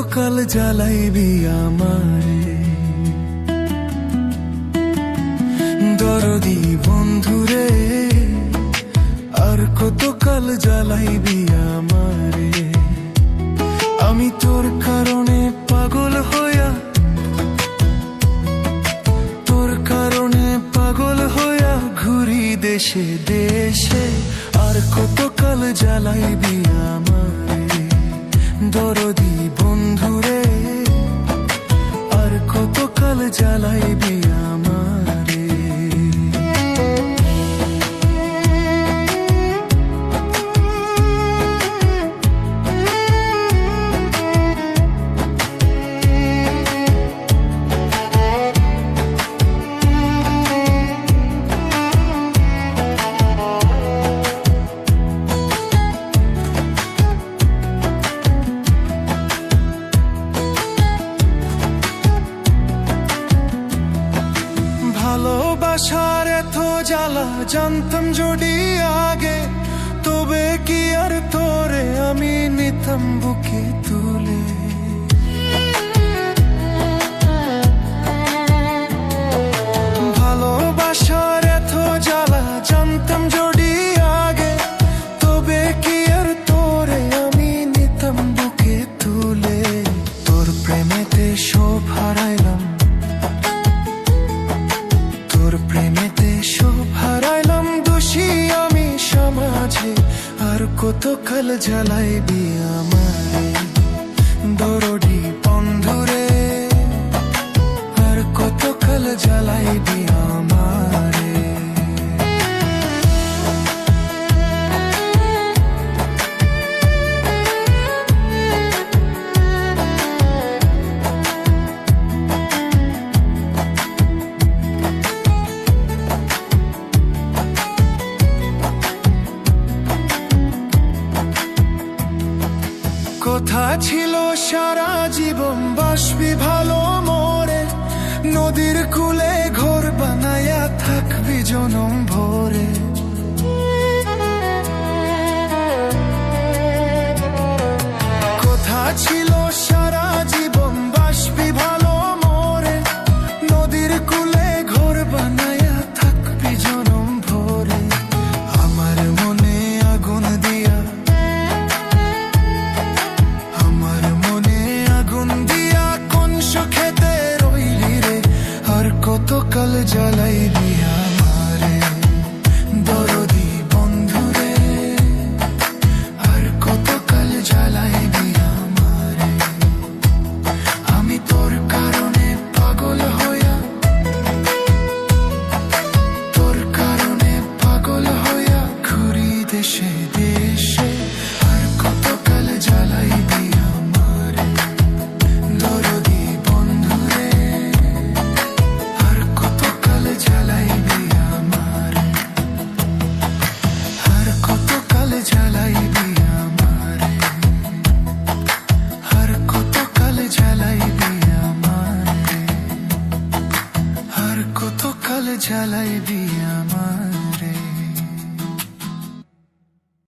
কতকাল জ্বালাইবি আমারে দরদি বন্ধুরে, আর কতকাল জ্বালাইবি আমারে। আমি তোর কারণে পাগল হইয়া, তোর কারণে পাগল হইয়া ঘুরি দেশে দেশে, আর কতকাল জ্বালাইবি আমারে দরদি বন্ধুরে, আর কতকাল জ্বালাইবি আমারে। ভালোবাসার এত জ্বালা জানতাম যদি আগে, তবে কি আর তোরে আমি নিতাম বুকে তুলে। ভালোবাসার এত জ্বালা জানতাম যদি আগে, তবে কি আর তোরে আমি নিতাম বুকে তুলে। তোর প্রেমেতে সব হারাইলাম, তোর প্রেমেতে সব হারাইলাম, দোষী আমি সমাজে, আর কতকাল জ্বালাইবি আমারে দরদি বন্ধুরে, আর কতকাল জ্বালাইবি আমারে। কথা ছিল সারা জীবন বাসবি ভালো মোরে, নদীর কূলে ঘর বানায়া থাকবি জনম ভরে। কথা ছিল সারা জীবন বাসবি ভালো মোরে, নদীর কূলে ঘর বানায়া থাকবি জনম ভরে। আমার মনে আগুন দিয়া, আমার মনে আগুন দিয়া কোন সুখেতে রইলি রে, আর কতকাল জ্বালাইবি আমারে দরদি বন্ধুরে, আর কতকাল জ্বালাইবি আমারে। আমি তোর কারণে পাগল হইয়া, তোর কারণে পাগল হইয়া ঘুরি দেশে দেশে, আর কতকাল জ্বালাইবি আমারে দরদি বন্ধুরে, আর কতকাল জ্বালাইবি আমারে, আর কতকাল জ্বালাইবি আমারে, আর কতকাল জ্বালাইবি আমারে, আর কতকাল জ্বালাইবি আমারে।